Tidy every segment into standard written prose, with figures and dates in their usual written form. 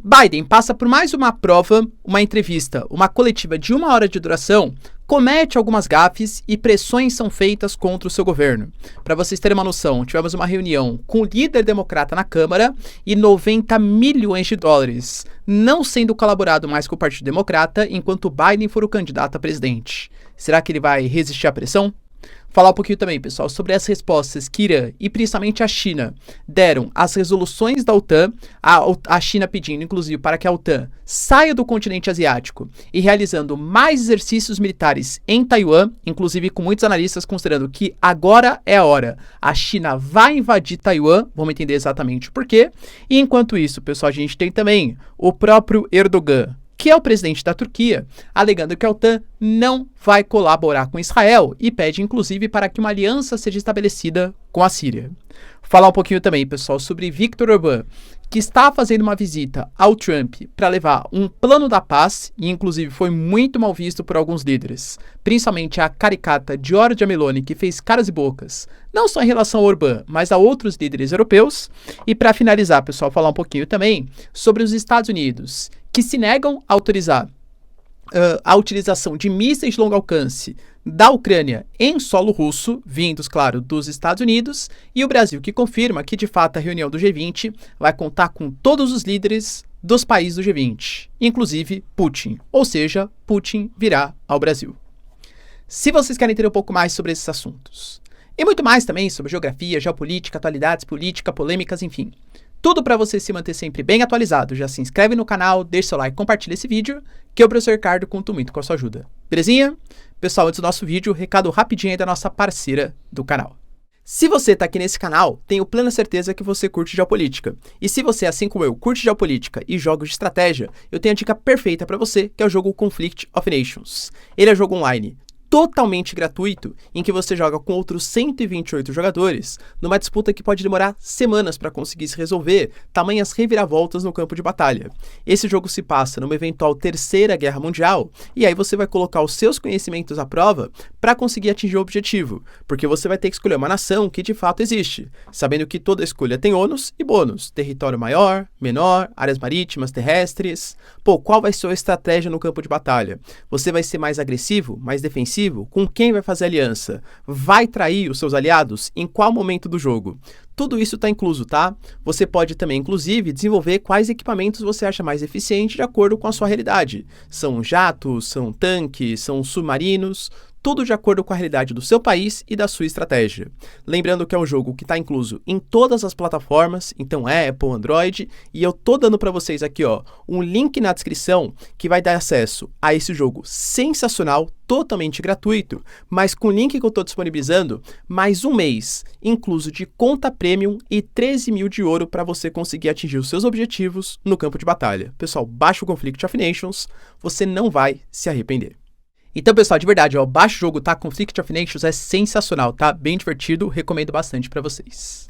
Biden passa por mais uma prova, uma entrevista, uma coletiva de 1 hora de duração, comete algumas gafes e pressões são feitas contra o seu governo. Para vocês terem uma noção, tivemos uma reunião com o líder democrata na Câmara e 90 milhões de dólares não sendo colaborado mais com o Partido Democrata enquanto Biden for o candidato a presidente. Será que ele vai resistir à pressão? Falar um pouquinho também, pessoal, sobre as respostas que Irã e principalmente a China deram às resoluções da OTAN, a China pedindo, inclusive, para que a OTAN saia do continente asiático e realizando mais exercícios militares em Taiwan, inclusive com muitos analistas considerando que agora é a hora. A China vai invadir Taiwan, vamos entender exatamente o porquê. E enquanto isso, pessoal, a gente tem também o próprio Erdogan, que é o presidente da Turquia, alegando que a OTAN não vai colaborar com Israel e pede, inclusive, para que uma aliança seja estabelecida com a Síria. Falar um pouquinho também, pessoal, sobre Viktor Orbán, que está fazendo uma visita ao Trump para levar um plano da paz e, inclusive, foi muito mal visto por alguns líderes, principalmente a caricata Giorgia Meloni, que fez caras e bocas, não só em relação ao Orbán, mas a outros líderes europeus. E para finalizar, pessoal, falar um pouquinho também sobre os Estados Unidos, que se negam a autorizar a utilização de mísseis de longo alcance da Ucrânia em solo russo, vindos, claro, dos Estados Unidos, e o Brasil que confirma que, de fato, a reunião do G20 vai contar com todos os líderes dos países do G20, inclusive Putin, ou seja, Putin virá ao Brasil. Se vocês querem entender um pouco mais sobre esses assuntos, e muito mais também sobre geografia, geopolítica, atualidades, política, polêmicas, enfim, tudo para você se manter sempre bem atualizado, já se inscreve no canal, deixa seu like, compartilha esse vídeo, que eu, professor Ricardo, conto muito com a sua ajuda. Belezinha? Pessoal, antes do nosso vídeo, recado rapidinho aí da nossa parceira do canal. Se você está aqui nesse canal, tenho plena certeza que você curte geopolítica. E se você, assim como eu, curte geopolítica e jogos de estratégia, eu tenho a dica perfeita para você, que é o jogo Conflict of Nations. Ele é jogo online totalmente gratuito, em que você joga com outros 128 jogadores, numa disputa que pode demorar semanas para conseguir se resolver, tamanhas reviravoltas no campo de batalha. Esse jogo se passa numa eventual terceira guerra mundial, e aí você vai colocar os seus conhecimentos à prova para conseguir atingir o objetivo, porque você vai ter que escolher uma nação que de fato existe, sabendo que toda escolha tem ônus e bônus, território maior, menor, áreas marítimas, terrestres. Pô, qual vai ser a estratégia no campo de batalha? Você vai ser mais agressivo, mais defensivo? Com quem vai fazer aliança? Vai trair os seus aliados? Em qual momento do jogo? Tudo isso está incluso, tá? Você pode também, inclusive, desenvolver quais equipamentos você acha mais eficiente de acordo com a sua realidade. São jatos, são tanques, são submarinos, tudo de acordo com a realidade do seu país e da sua estratégia. Lembrando que é um jogo que está incluso em todas as plataformas, então Apple, Android, e eu tô dando para vocês aqui, ó, um link na descrição que vai dar acesso a esse jogo sensacional, totalmente gratuito, mas com o link que eu estou disponibilizando, mais um mês, incluso de conta premium e 13 mil de ouro para você conseguir atingir os seus objetivos no campo de batalha. Pessoal, baixa o Conflict of Nations, você não vai se arrepender. Então, pessoal, de verdade, ó, baixa o jogo, tá? Conflict of Nations é sensacional, tá? Bem divertido, recomendo bastante para vocês.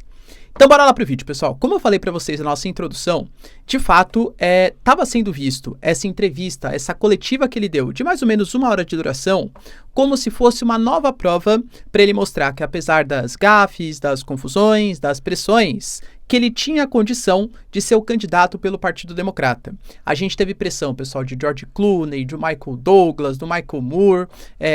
Então, bora lá pro vídeo, pessoal. Como eu falei para vocês na nossa introdução, de fato, estava sendo visto essa entrevista, essa coletiva que ele deu, de mais ou menos 1 hora de duração, como se fosse uma nova prova para ele mostrar que, apesar das gafes, das confusões, das pressões, que ele tinha a condição de ser o candidato pelo Partido Democrata. A gente teve pressão, pessoal, de George Clooney, de Michael Douglas, do Michael Moore,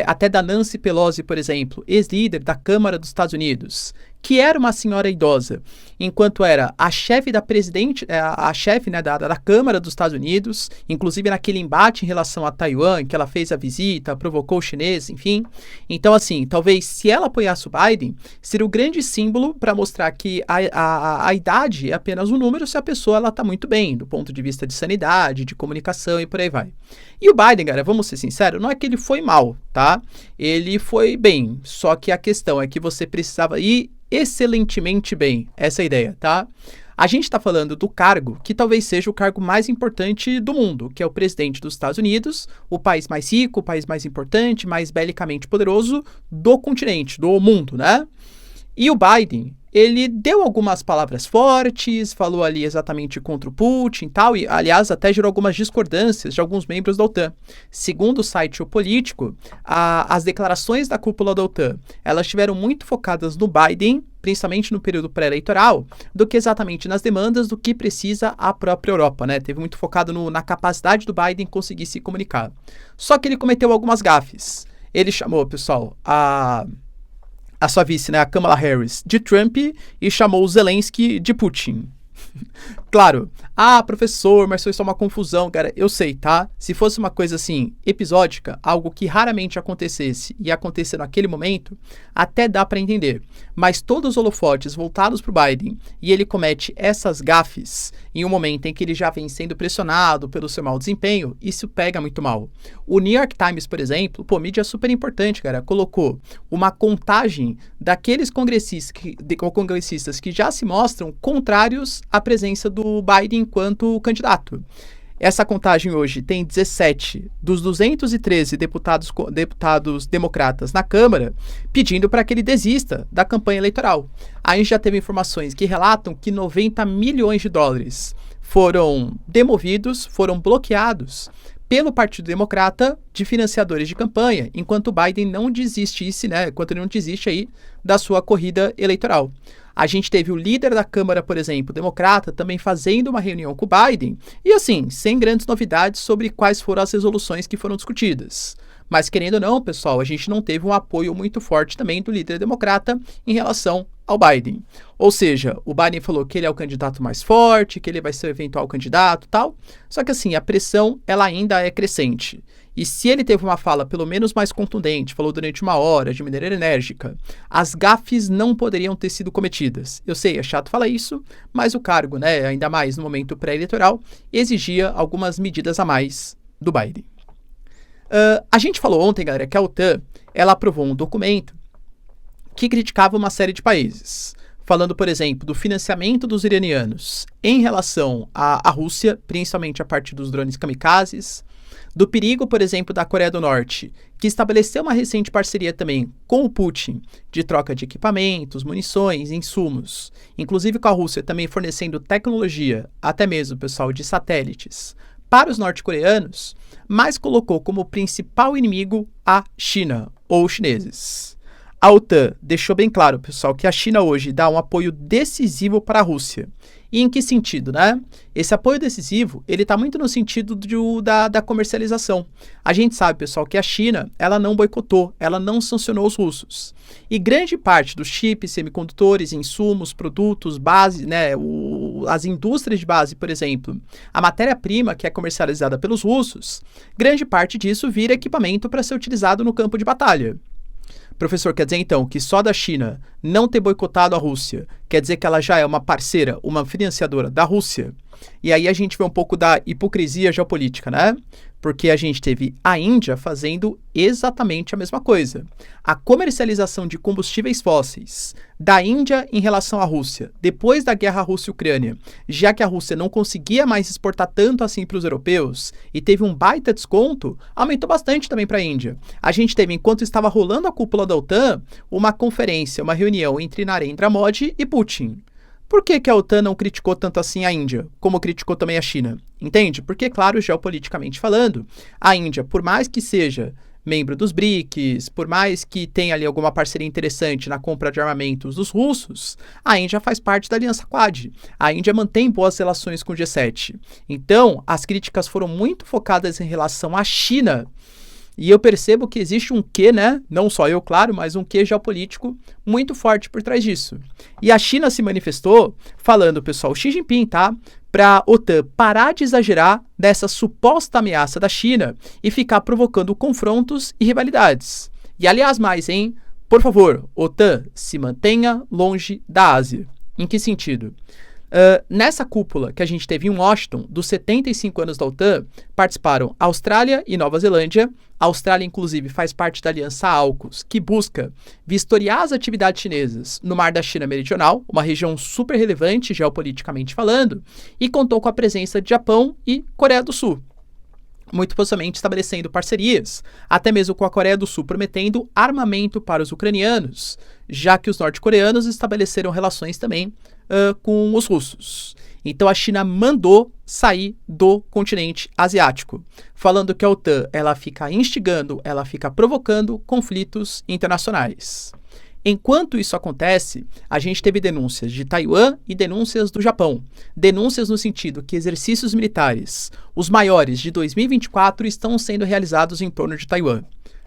até da Nancy Pelosi, por exemplo, ex-líder da Câmara dos Estados Unidos, que era uma senhora idosa, enquanto era a chefe da presidente, a chefe, né, da Câmara dos Estados Unidos, inclusive naquele embate em relação a Taiwan, que ela fez a visita, provocou o chinês, enfim. Então, assim, talvez se ela apoiasse o Biden, seria o grande símbolo para mostrar que a idade é apenas um número se a pessoa ela tá muito bem, do ponto de vista de sanidade, de comunicação e por aí vai. E o Biden, galera, vamos ser sinceros, não é que ele foi mal, tá? Ele foi bem, só que a questão é que você precisava ir excelentemente bem, essa é a ideia, tá? A gente está falando do cargo que talvez seja o cargo mais importante do mundo, que é o presidente dos Estados Unidos, o país mais rico, o país mais importante, mais belicamente poderoso do continente, do mundo, né? E o Biden ele deu algumas palavras fortes, falou ali exatamente contra o Putin e tal, e aliás até gerou algumas discordâncias de alguns membros da OTAN. Segundo o site O Político, as declarações da cúpula da OTAN, elas estiveram muito focadas no Biden, principalmente no período pré-eleitoral, do que exatamente nas demandas do que precisa a própria Europa, né? Teve muito focado na capacidade do Biden conseguir se comunicar. Só que ele cometeu algumas gafes. Ele chamou, pessoal, a sua vice, né, a Kamala Harris, de Trump e chamou o Zelensky de Putin. Claro, professor, mas foi só uma confusão, cara, eu sei, tá? Se fosse uma coisa assim, episódica, algo que raramente acontecesse e acontecer naquele momento, até dá pra entender. Mas todos os holofotes voltados pro Biden e ele comete essas gafes em um momento em que ele já vem sendo pressionado pelo seu mau desempenho, isso pega muito mal. O New York Times, por exemplo, mídia super importante, cara, colocou uma contagem daqueles congressistas que já se mostram contrários à presença do Biden enquanto candidato. Essa contagem hoje tem 17 dos 213 deputados democratas na Câmara pedindo para que ele desista da campanha eleitoral. A gente já teve informações que relatam que 90 milhões de dólares foram demovidos, foram bloqueados pelo Partido Democrata de financiadores de campanha, enquanto o Biden não desistisse, né, enquanto ele não desiste aí da sua corrida eleitoral. A gente teve o líder da Câmara, por exemplo, democrata, também fazendo uma reunião com o Biden, e assim, sem grandes novidades sobre quais foram as resoluções que foram discutidas. Mas querendo ou não, pessoal, a gente não teve um apoio muito forte também do líder democrata em relação ao Biden. Ou seja, o Biden falou que ele é o candidato mais forte, que ele vai ser o eventual candidato e tal. Só que assim, a pressão, ela ainda é crescente. E se ele teve uma fala pelo menos mais contundente, falou durante uma hora, de maneira enérgica, as gafes não poderiam ter sido cometidas. Eu sei, é chato falar isso, mas o cargo, né, ainda mais no momento pré-eleitoral, exigia algumas medidas a mais do Biden. A gente falou ontem, galera, que a OTAN, ela aprovou um documento que criticava uma série de países, falando, por exemplo, do financiamento dos iranianos em relação à Rússia, principalmente a partir dos drones kamikazes, do perigo, por exemplo, da Coreia do Norte, que estabeleceu uma recente parceria também com o Putin de troca de equipamentos, munições, insumos, inclusive com a Rússia também fornecendo tecnologia, até mesmo, pessoal, de satélites, para os norte-coreanos, mas colocou como principal inimigo a China, ou os chineses. A OTAN deixou bem claro, pessoal, que a China hoje dá um apoio decisivo para a Rússia. E em que sentido, né? Esse apoio decisivo, ele está muito no sentido da comercialização. A gente sabe, pessoal, que a China, ela não boicotou, ela não sancionou os russos. E grande parte dos chips, semicondutores, insumos, produtos, base, né, as indústrias de base, por exemplo, a matéria-prima que é comercializada pelos russos, grande parte disso vira equipamento para ser utilizado no campo de batalha. Professor, quer dizer então que só da China não ter boicotado a Rússia quer dizer que ela já é uma parceira, uma financiadora da Rússia? E aí a gente vê um pouco da hipocrisia geopolítica, né? Porque a gente teve a Índia fazendo exatamente a mesma coisa. A comercialização de combustíveis fósseis da Índia em relação à Rússia, depois da guerra Rússia-Ucrânia, já que a Rússia não conseguia mais exportar tanto assim para os europeus e teve um baita desconto, aumentou bastante também para a Índia. A gente teve, enquanto estava rolando a cúpula da OTAN, uma conferência, uma reunião entre Narendra Modi e Putin. Por que a OTAN não criticou tanto assim a Índia, como criticou também a China? Entende? Porque, claro, geopoliticamente falando, a Índia, por mais que seja membro dos BRICS, por mais que tenha ali alguma parceria interessante na compra de armamentos dos russos, a Índia faz parte da Aliança Quad. A Índia mantém boas relações com o G7. Então, as críticas foram muito focadas em relação à China. E eu percebo que existe um quê, né? Não só eu, claro, mas um quê geopolítico muito forte por trás disso. E a China se manifestou falando, pessoal, Xi Jinping, tá? Para a OTAN parar de exagerar dessa suposta ameaça da China e ficar provocando confrontos e rivalidades. E aliás mais, hein? Por favor, OTAN, se mantenha longe da Ásia. Em que sentido? Nessa cúpula que a gente teve em Washington, dos 75 anos da OTAN, participaram Austrália e Nova Zelândia. A Austrália, inclusive, faz parte da Aliança AUKUS, que busca vistoriar as atividades chinesas no Mar da China Meridional, uma região super relevante geopoliticamente falando, e contou com a presença de Japão e Coreia do Sul. muito possivelmente estabelecendo parcerias, até mesmo com a Coreia do Sul, prometendo armamento para os ucranianos, já que os norte-coreanos estabeleceram relações também com os russos. Então a China mandou sair do continente asiático, falando que a OTAN ela fica instigando, ela fica provocando conflitos internacionais. Enquanto isso acontece, a gente teve denúncias de Taiwan e denúncias do Japão. Denúncias no sentido que exercícios militares, os maiores de 2024, estão sendo realizados em torno de Taiwan.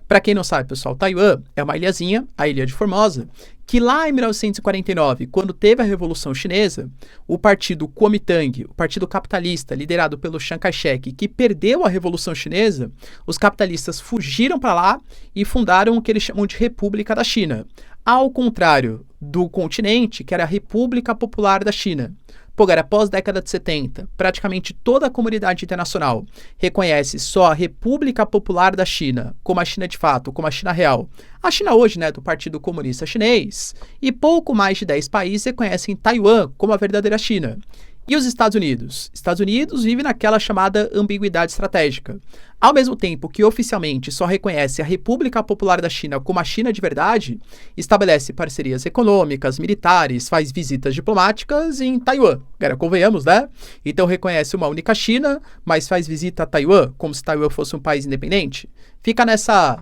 Para quem não sabe, pessoal, Taiwan é uma ilhazinha, a Ilha de Formosa, que lá em 1949, quando teve a Revolução Chinesa, o partido Kuomintang, o partido capitalista liderado pelo Chiang Kai-shek, que perdeu a Revolução Chinesa, os capitalistas fugiram para lá e fundaram o que eles chamam de República da China, ao contrário do continente, que era a República Popular da China. Pô, galera, após a década de 70, praticamente toda a comunidade internacional reconhece só a República Popular da China como a China de fato, como a China real. A China hoje, né, do Partido Comunista Chinês, e pouco mais de 10 países reconhecem Taiwan como a verdadeira China. E os Estados Unidos? Estados Unidos vive naquela chamada ambiguidade estratégica. Ao mesmo tempo que oficialmente só reconhece a República Popular da China como a China de verdade, estabelece parcerias econômicas, militares, faz visitas diplomáticas em Taiwan. Galera, convenhamos, né? Então reconhece uma única China, mas faz visita a Taiwan, como se Taiwan fosse um país independente. Fica nessa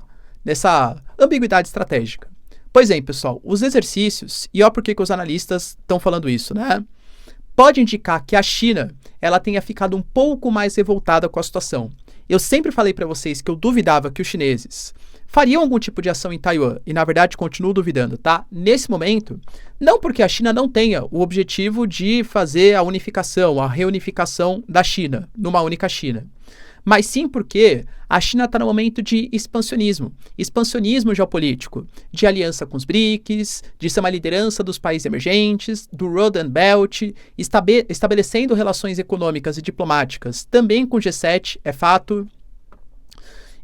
ambiguidade estratégica. Pois é, pessoal, os exercícios, e ó por que os analistas estão falando isso, né? Pode indicar que a China ela tenha ficado um pouco mais revoltada com a situação. Eu sempre falei para vocês que eu duvidava que os chineses fariam algum tipo de ação em Taiwan, e na verdade continuo duvidando, tá? Nesse momento, não porque a China não tenha o objetivo de fazer a unificação, a reunificação da China, numa única China, mas sim porque a China está no momento de expansionismo geopolítico, de aliança com os BRICS, de ser uma liderança dos países emergentes, do Road and Belt, estabelecendo relações econômicas e diplomáticas também com o G7, é fato.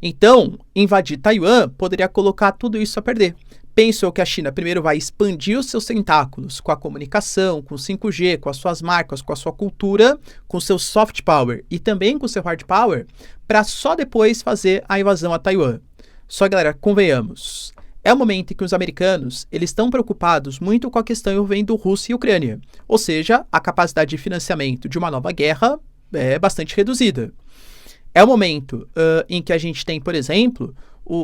Então, invadir Taiwan poderia colocar tudo isso a perder. Pensou que a China primeiro vai expandir os seus tentáculos com a comunicação, com o 5G, com as suas marcas, com a sua cultura, com o seu soft power e também com o seu hard power, para só depois fazer a invasão a Taiwan. Só, galera, convenhamos, é o momento em que os americanos eles estão preocupados muito com a questão envolvendo Rússia e Ucrânia, ou seja, a capacidade de financiamento de uma nova guerra é bastante reduzida. É o momento em que a gente tem, por exemplo,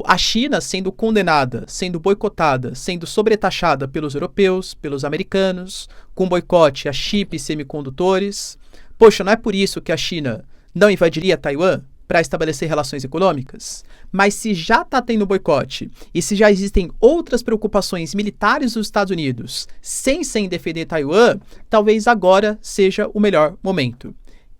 a China sendo condenada, sendo boicotada, sendo sobretaxada pelos europeus, pelos americanos, com boicote a chips e semicondutores. Poxa, não é por isso que a China não invadiria Taiwan para estabelecer relações econômicas? Mas se já está tendo boicote e se já existem outras preocupações militares dos Estados Unidos sem defender Taiwan, talvez agora seja o melhor momento.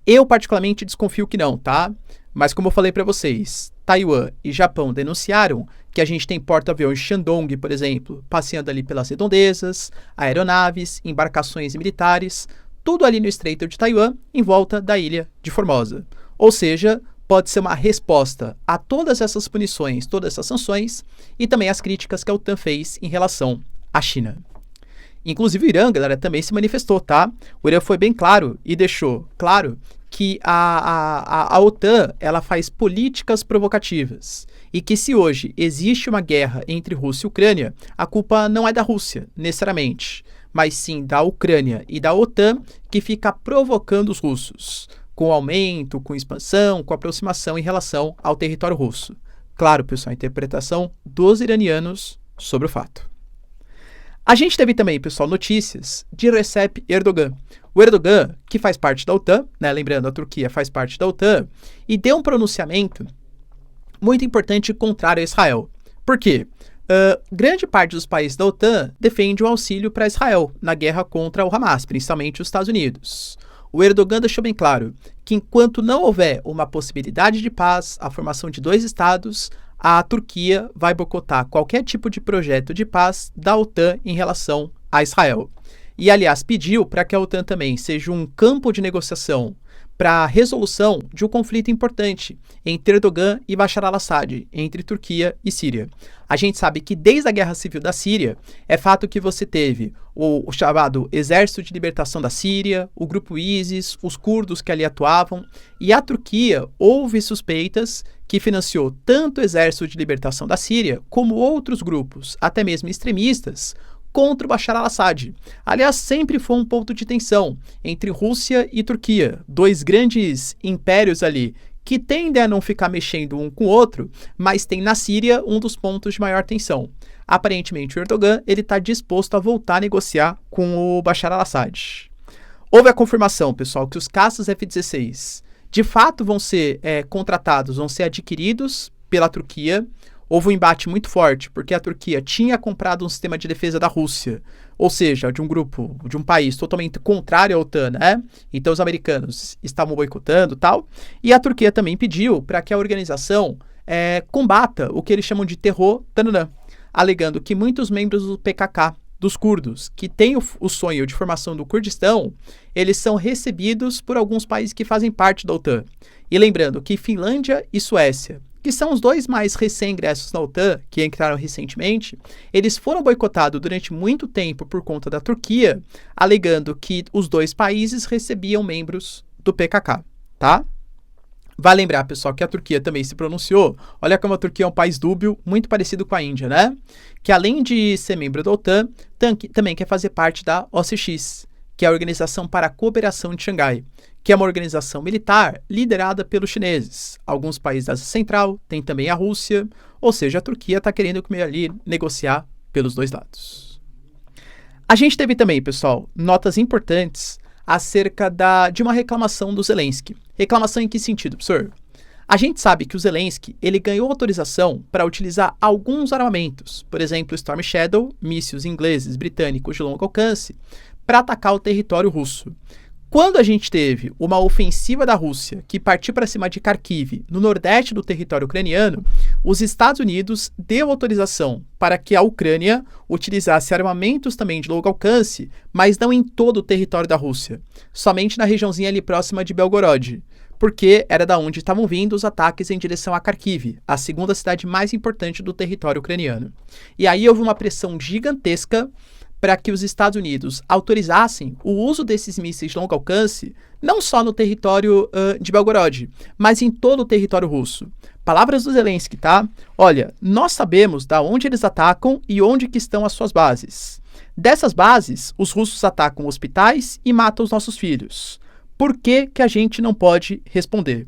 Eu particularmente desconfio que não, tá? Mas como eu falei para vocês, Taiwan e Japão denunciaram que a gente tem porta-aviões Shandong, por exemplo, passeando ali pelas redondezas, aeronaves, embarcações militares, tudo ali no Estreito de Taiwan, em volta da Ilha de Formosa. Ou seja, pode ser uma resposta a todas essas punições, todas essas sanções e também as críticas que a OTAN fez em relação à China. Inclusive o Irã, galera, também se manifestou, tá? O Irã foi bem claro e deixou claro que a OTAN ela faz políticas provocativas e que se hoje existe uma guerra entre Rússia e Ucrânia, a culpa não é da Rússia, necessariamente, mas sim da Ucrânia e da OTAN que fica provocando os russos, com aumento, com expansão, com aproximação em relação ao território russo. Claro, pessoal, a interpretação dos iranianos sobre o fato. A gente teve também, pessoal, notícias de Recep Erdogan. O Erdogan, que faz parte da OTAN, né, lembrando, a Turquia faz parte da OTAN, e deu um pronunciamento muito importante contrário a Israel. Por quê? Grande parte dos países da OTAN defende o auxílio para Israel na guerra contra o Hamas, principalmente os Estados Unidos. O Erdogan deixou bem claro que enquanto não houver uma possibilidade de paz, a formação de 2 estados, a Turquia vai boicotar qualquer tipo de projeto de paz da OTAN em relação a Israel. E, aliás, pediu para que a OTAN também seja um campo de negociação para a resolução de um conflito importante entre Erdogan e Bashar al-Assad, entre Turquia e Síria. A gente sabe que desde a Guerra Civil da Síria, é fato que você teve o chamado Exército de Libertação da Síria, o grupo ISIS, os curdos que ali atuavam, e a Turquia houve suspeitas que financiou tanto o Exército de Libertação da Síria, como outros grupos, até mesmo extremistas, contra o Bashar al-Assad. Aliás, sempre foi um ponto de tensão entre Rússia e Turquia, dois grandes impérios ali, que tendem a não ficar mexendo um com o outro, mas tem na Síria um dos pontos de maior tensão. Aparentemente, o Erdogan está disposto a voltar a negociar com o Bashar al-Assad. Houve a confirmação, pessoal, que os caças F-16 de fato vão ser contratados, vão ser adquiridos pela Turquia. Houve um embate muito forte, porque a Turquia tinha comprado um sistema de defesa da Rússia, ou seja, de um grupo, de um país totalmente contrário à OTAN, né? Então os americanos estavam boicotando e tal, e a Turquia também pediu para que a organização combata o que eles chamam de terror tananã, alegando que muitos membros do PKK, dos curdos, que têm o sonho de formação do Kurdistão, eles são recebidos por alguns países que fazem parte da OTAN. E lembrando que Finlândia e Suécia, que são os dois mais recém-ingressos na OTAN, que entraram recentemente, eles foram boicotados durante muito tempo por conta da Turquia, alegando que os dois países recebiam membros do PKK, tá? Vai lembrar, pessoal, que a Turquia também se pronunciou. Olha como a Turquia é um país dúbio, muito parecido com a Índia, né? Que além de ser membro da OTAN, também quer fazer parte da OCX, que é a Organização para a Cooperação de Xangai, que é uma organização militar liderada pelos chineses. Alguns países da Ásia Central, tem também a Rússia, ou seja, a Turquia está querendo meio ali negociar pelos dois lados. A gente teve também, pessoal, notas importantes acerca de uma reclamação do Zelensky. Reclamação em que sentido, professor? A gente sabe que o Zelensky, ele ganhou autorização para utilizar alguns armamentos, por exemplo, Storm Shadow, mísseis ingleses, britânicos de longo alcance, para atacar o território russo. Quando a gente teve uma ofensiva da Rússia que partiu para cima de Kharkiv, no nordeste do território ucraniano, os Estados Unidos deu autorização para que a Ucrânia utilizasse armamentos também de longo alcance, mas não em todo o território da Rússia, somente na regiãozinha ali próxima de Belgorod, porque era da onde estavam vindo os ataques em direção a Kharkiv, a segunda cidade mais importante do território ucraniano. E aí houve uma pressão gigantesca para que os Estados Unidos autorizassem o uso desses mísseis de longo alcance, não só no território de Belgorod, mas em todo o território russo. Palavras do Zelensky, tá? Olha, nós sabemos da onde eles atacam e onde que estão as suas bases. Dessas bases, os russos atacam hospitais e matam os nossos filhos. Por que que a gente não pode responder?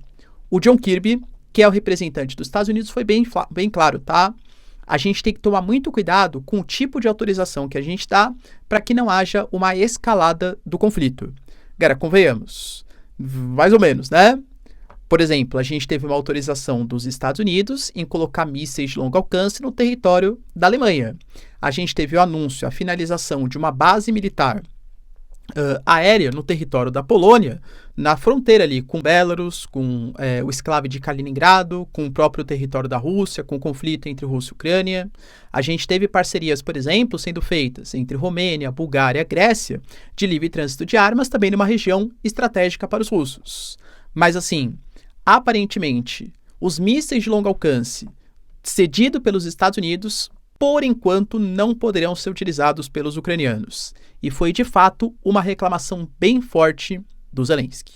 O John Kirby, que é o representante dos Estados Unidos, foi bem claro, tá? A gente tem que tomar muito cuidado com o tipo de autorização que a gente dá para que não haja uma escalada do conflito. Galera, convenhamos, mais ou menos, né? Por exemplo, a gente teve uma autorização dos Estados Unidos em colocar mísseis de longo alcance no território da Alemanha. A gente teve o anúncio, a finalização de uma base militar aérea no território da Polônia, na fronteira ali com Belarus, com o enclave de Kaliningrado, com o próprio território da Rússia, com o conflito entre Rússia e Ucrânia. A gente teve parcerias, por exemplo, sendo feitas entre Romênia, Bulgária e Grécia, de livre trânsito de armas, também numa região estratégica para os russos. Mas assim, aparentemente, os mísseis de longo alcance cedidos pelos Estados Unidos, por enquanto, não poderão ser utilizados pelos ucranianos. E foi, de fato, uma reclamação bem forte do Zelensky.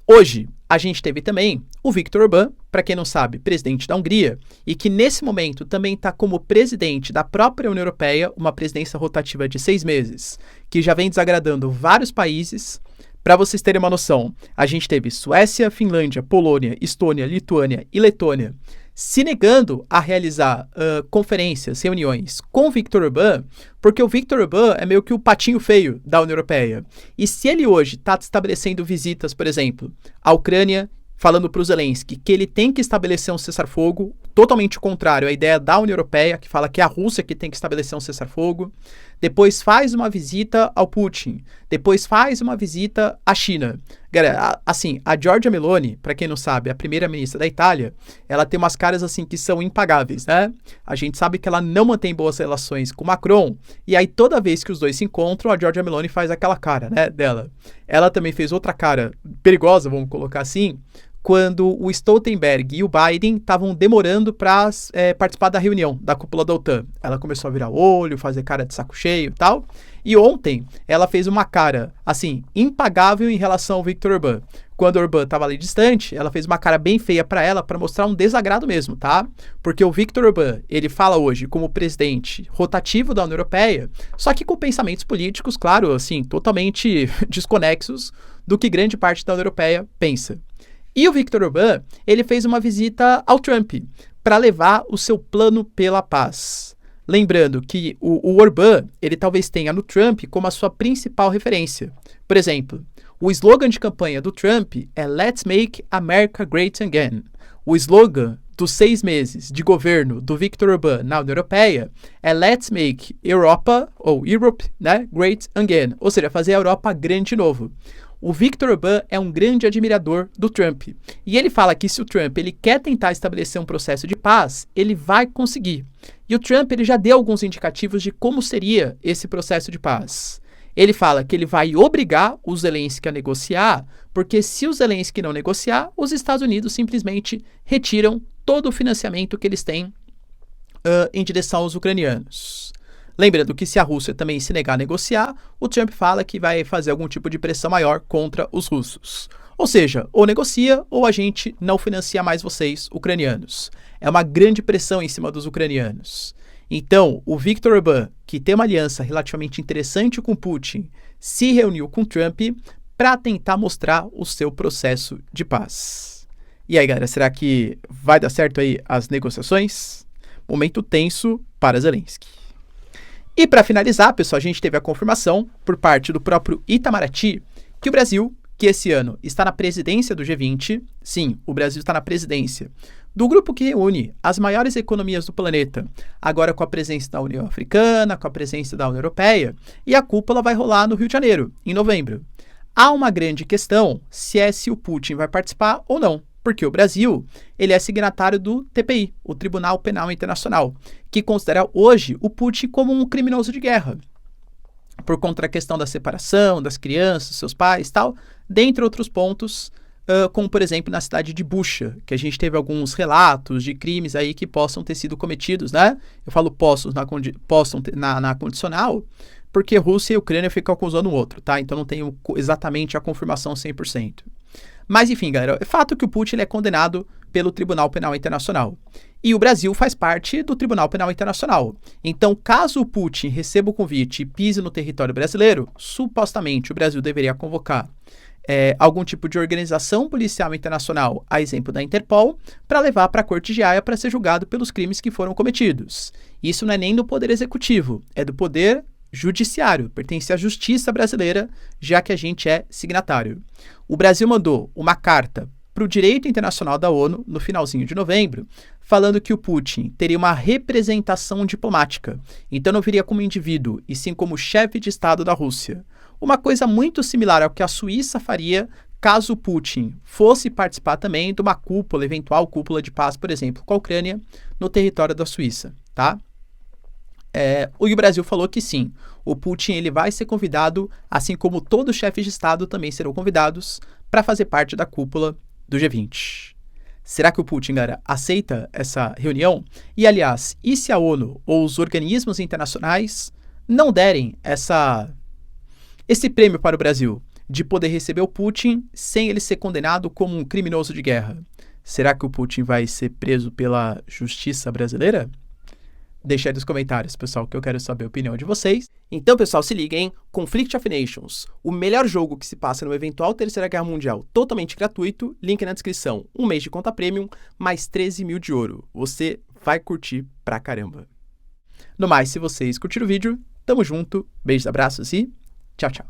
Hoje, a gente teve também o Viktor Orbán, para quem não sabe, presidente da Hungria, e que nesse momento também está como presidente da própria União Europeia, uma presidência rotativa de 6 meses, que já vem desagradando vários países. Para vocês terem uma noção, a gente teve Suécia, Finlândia, Polônia, Estônia, Lituânia e Letônia se negando a realizar conferências, reuniões com o Viktor Orbán, porque o Viktor Orbán é meio que o patinho feio da União Europeia. E se ele hoje está estabelecendo visitas, por exemplo, à Ucrânia, falando para o Zelensky que ele tem que estabelecer um cessar-fogo, totalmente contrário à ideia da União Europeia, que fala que é a Rússia que tem que estabelecer um cessar-fogo, depois faz uma visita ao Putin, depois faz uma visita à China, Galera, assim, a Giorgia Meloni, pra quem não sabe, a primeira-ministra da Itália, ela tem umas caras, assim, que são impagáveis, né? A gente sabe que ela não mantém boas relações com o Macron, e aí toda vez que os dois se encontram, a Giorgia Meloni faz aquela cara, né, dela. Ela também fez outra cara perigosa, vamos colocar assim, quando o Stoltenberg e o Biden estavam demorando para participar da reunião da cúpula da OTAN. Ela começou a virar olho, fazer cara de saco cheio e tal. E ontem ela fez uma cara, assim, impagável em relação ao Viktor Orbán. Quando o Orbán estava ali distante, ela fez uma cara bem feia para ela, para mostrar um desagrado mesmo, tá? Porque o Viktor Orbán, ele fala hoje como presidente rotativo da União Europeia, só que com pensamentos políticos, claro, assim, totalmente desconexos do que grande parte da União Europeia pensa. E o Viktor Orbán, ele fez uma visita ao Trump para levar o seu plano pela paz. Lembrando que o Orbán, ele talvez tenha no Trump como a sua principal referência. Por exemplo, o slogan de campanha do Trump é Let's Make America Great Again. O slogan dos 6 meses de governo do Viktor Orbán na União Europeia é Let's Make Europa, ou Europe, né, Great Again. Ou seja, fazer a Europa grande de novo. O Viktor Orbán é um grande admirador do Trump. E ele fala que se o Trump ele quer tentar estabelecer um processo de paz, ele vai conseguir. E o Trump ele já deu alguns indicativos de como seria esse processo de paz. Ele fala que ele vai obrigar o Zelensky a negociar, porque se o Zelensky não negociar, os Estados Unidos simplesmente retiram todo o financiamento que eles têm em direção aos ucranianos. Lembrando que se a Rússia também se negar a negociar, o Trump fala que vai fazer algum tipo de pressão maior contra os russos. Ou seja, ou negocia ou a gente não financia mais vocês, ucranianos. É uma grande pressão em cima dos ucranianos. Então, o Viktor Orbán, que tem uma aliança relativamente interessante com Putin, se reuniu com Trump para tentar mostrar o seu processo de paz. E aí, galera, será que vai dar certo aí as negociações? Momento tenso para Zelensky. E para finalizar, pessoal, a gente teve a confirmação por parte do próprio Itamaraty que o Brasil, que esse ano está na presidência do G20, sim, o Brasil está na presidência do grupo que reúne as maiores economias do planeta, agora com a presença da União Africana, com a presença da União Europeia, e a cúpula vai rolar no Rio de Janeiro, em novembro. Há uma grande questão se o Putin vai participar ou não. Porque o Brasil, ele é signatário do TPI, o Tribunal Penal Internacional, que considera hoje o Putin como um criminoso de guerra, por conta da questão da separação das crianças, seus pais e tal, dentre outros pontos, como por exemplo na cidade de Bucha, que a gente teve alguns relatos de crimes aí que possam ter sido cometidos, né? Eu falo possam na condicional, porque Rússia e Ucrânia ficam acusando o outro, tá? Então não tenho exatamente a confirmação 100%. Mas enfim, galera, é fato que o Putin ele é condenado pelo Tribunal Penal Internacional. E o Brasil faz parte do Tribunal Penal Internacional. Então, caso o Putin receba o convite e pise no território brasileiro, supostamente o Brasil deveria convocar algum tipo de organização policial internacional, a exemplo da Interpol, para levar para a Corte de Haia para ser julgado pelos crimes que foram cometidos. Isso não é nem do Poder Executivo, é do Poder Judiciário, pertence à Justiça brasileira, já que a gente é signatário. O Brasil mandou uma carta para o Direito Internacional da ONU, no finalzinho de novembro, falando que o Putin teria uma representação diplomática, então não viria como indivíduo, e sim como chefe de Estado da Rússia. Uma coisa muito similar ao que a Suíça faria caso o Putin fosse participar também de uma cúpula, eventual cúpula de paz, por exemplo, com a Ucrânia, no território da Suíça, tá? O Brasil falou que sim, o Putin ele vai ser convidado, assim como todos os chefes de Estado também serão convidados para fazer parte da cúpula do G20. Será que o Putin, galera, aceita essa reunião? E, aliás, e se a ONU ou os organismos internacionais não derem esse prêmio para o Brasil de poder receber o Putin sem ele ser condenado como um criminoso de guerra? Será que o Putin vai ser preso pela justiça brasileira? Deixa aí nos comentários, pessoal, que eu quero saber a opinião de vocês. Então, pessoal, se liguem, hein? Conflict of Nations, o melhor jogo que se passa no eventual Terceira Guerra Mundial, totalmente gratuito, link na descrição. 1 mês de conta premium, mais 13 mil de ouro. Você vai curtir pra caramba. No mais, se vocês curtiram o vídeo, tamo junto, beijos, abraços e tchau, tchau.